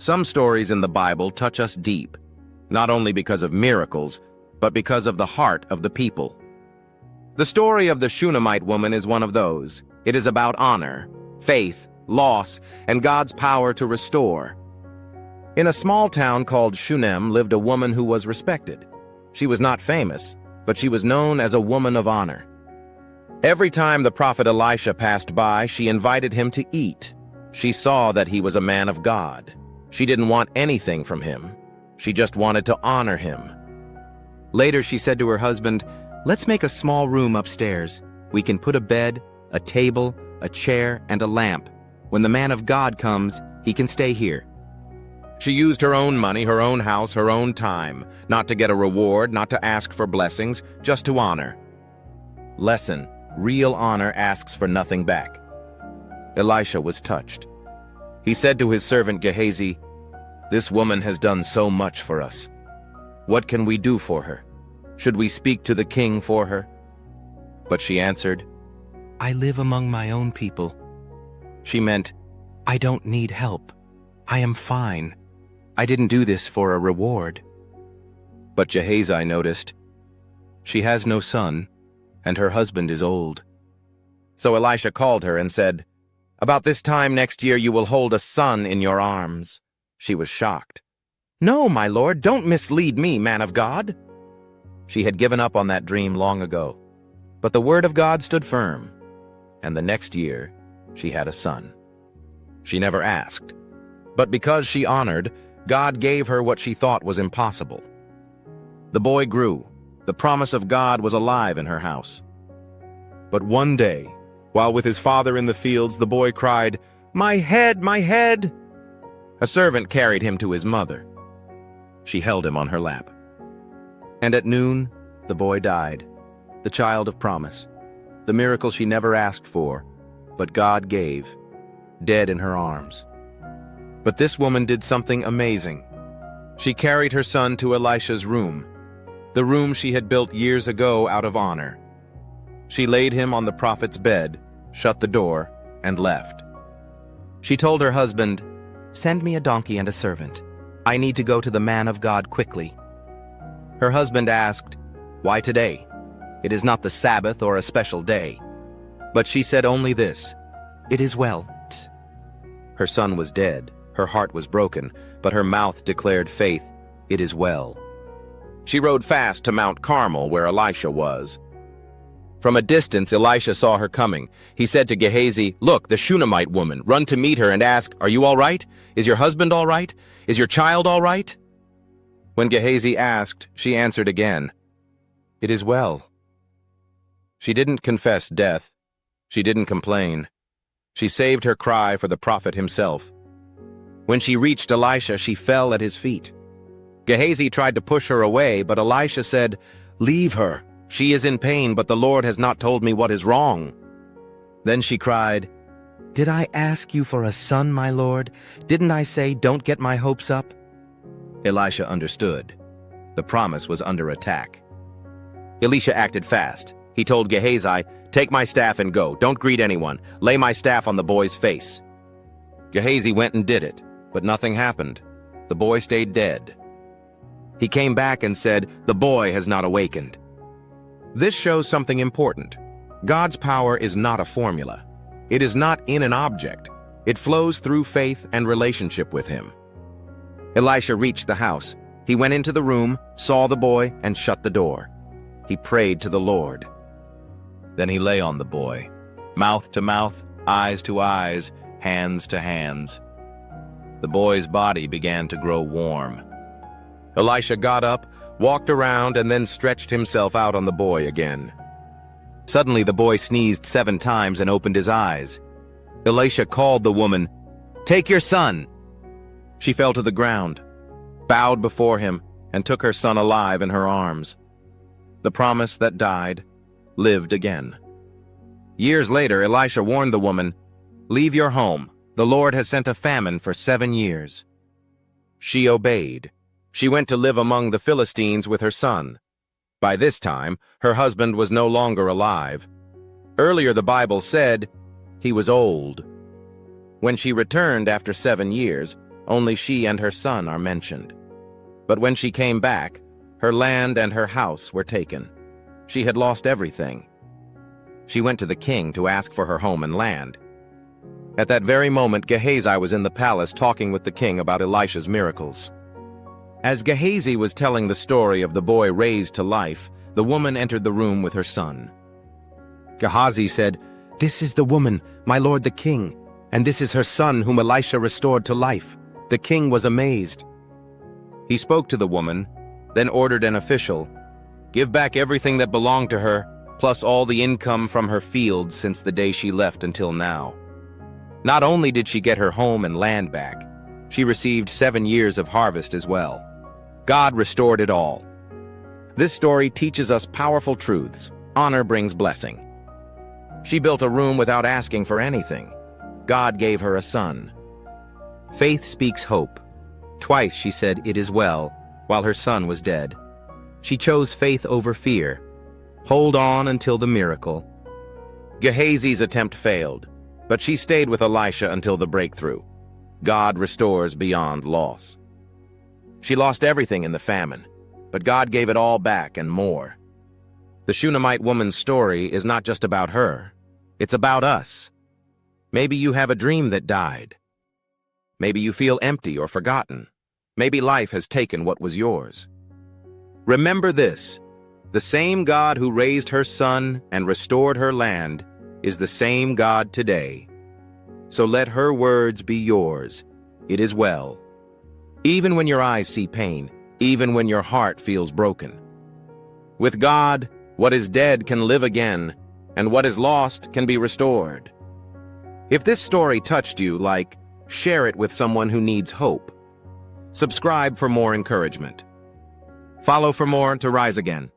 Some stories in the Bible touch us deep, not only because of miracles, but because of the heart of the people. The story of the Shunammite woman is one of those. It is about honor, faith, loss, and God's power to restore. In a small town called Shunem lived a woman who was respected. She was not famous, but she was known as a woman of honor. Every time the prophet Elisha passed by, she invited him to eat. She saw that he was a man of God. She didn't want anything from him. She just wanted to honor him. Later, she said to her husband, "Let's make a small room upstairs. We can put a bed, a table, a chair, and a lamp. When the man of God comes, he can stay here." She used her own money, her own house, her own time, not to get a reward, not to ask for blessings, just to honor. Lesson: real honor asks for nothing back. Elisha was touched. He said to his servant Gehazi, "This woman has done so much for us. What can we do for her? Should we speak to the king for her?" But she answered, "I live among my own people." She meant, "I don't need help. I am fine. I didn't do this for a reward." But Gehazi noticed, she has no son, and her husband is old. So Elisha called her and said, "About this time next year you will hold a son in your arms." She was shocked. "No, my lord, don't mislead me, man of God." She had given up on that dream long ago. But the word of God stood firm, and the next year she had a son. She never asked, but because she honored, God gave her what she thought was impossible. The boy grew. The promise of God was alive in her house. But one day, while with his father in the fields, the boy cried, "My head, my head!" A servant carried him to his mother. She held him on her lap. And at noon, the boy died, the child of promise, the miracle she never asked for, but God gave, dead in her arms. But this woman did something amazing. She carried her son to Elisha's room, the room she had built years ago out of honor. She laid him on the prophet's bed, shut the door, and left. She told her husband, "Send me a donkey and a servant. I need to go to the man of God quickly." Her husband asked, "Why today? It is not the Sabbath or a special day." But she said only this, "It is well." Her son was dead, her heart was broken, but her mouth declared faith, "It is well." She rode fast to Mount Carmel, where Elisha was. From a distance, Elisha saw her coming. He said to Gehazi, "Look, the Shunammite woman. Run to meet her and ask, 'Are you all right? Is your husband all right? Is your child all right?'" When Gehazi asked, she answered again, "It is well." She didn't confess death. She didn't complain. She saved her cry for the prophet himself. When she reached Elisha, she fell at his feet. Gehazi tried to push her away, but Elisha said, "Leave her. She is in pain, but the Lord has not told me what is wrong." Then she cried, "Did I ask you for a son, my lord? Didn't I say, 'Don't get my hopes up'?" Elisha understood. The promise was under attack. Elisha acted fast. He told Gehazi, "Take my staff and go. Don't greet anyone. Lay my staff on the boy's face." Gehazi went and did it, but nothing happened. The boy stayed dead. He came back and said, "The boy has not awakened." This shows something important. God's power is not a formula. It is not in an object. It flows through faith and relationship with him. Elisha reached the house. He went into the room, saw the boy, and shut the door. He prayed to the Lord. Then he lay on the boy, mouth to mouth, eyes to eyes, hands to hands. The boy's body began to grow warm. Elisha got up, walked around, and then stretched himself out on the boy again. Suddenly the boy sneezed 7 times and opened his eyes. Elisha called the woman, "Take your son!" She fell to the ground, bowed before him, and took her son alive in her arms. The promise that died lived again. Years later, Elisha warned the woman, "Leave your home. The Lord has sent a famine for 7 years." She obeyed. She went to live among the Philistines with her son. By this time, her husband was no longer alive. Earlier the Bible said he was old. When she returned after 7 years, Only she and her son are mentioned. But when she came back, her land and her house were taken. She had lost everything. She went to the king to ask for her home and land. At that very moment, Gehazi was in the palace talking with the king about Elisha's miracles. As Gehazi was telling the story of the boy raised to life, the woman entered the room with her son. Gehazi said, "This is the woman, my lord the king, and this is her son whom Elisha restored to life." The king was amazed. He spoke to the woman, then ordered an official, "Give back everything that belonged to her, plus all the income from her fields since the day she left until now." Not only did she get her home and land back, she received 7 years of harvest as well. God restored it all. This story teaches us powerful truths. Honor brings blessing. She built a room without asking for anything. God gave her a son. Faith speaks hope. Twice she said, "It is well," while her son was dead. She chose faith over fear. Hold on until the miracle. Gehazi's attempt failed, but she stayed with Elisha until the breakthrough. God restores beyond loss. She lost everything in the famine, but God gave it all back and more. The Shunammite woman's story is not just about her. It's about us. Maybe you have a dream that died. Maybe you feel empty or forgotten. Maybe life has taken what was yours. Remember this: the same God who raised her son and restored her land is the same God today. So let her words be yours. It is well. Even when your eyes see pain, even when your heart feels broken. With God, what is dead can live again, and what is lost can be restored. If this story touched you, share it with someone who needs hope. Subscribe for more encouragement. Follow for more to rise again.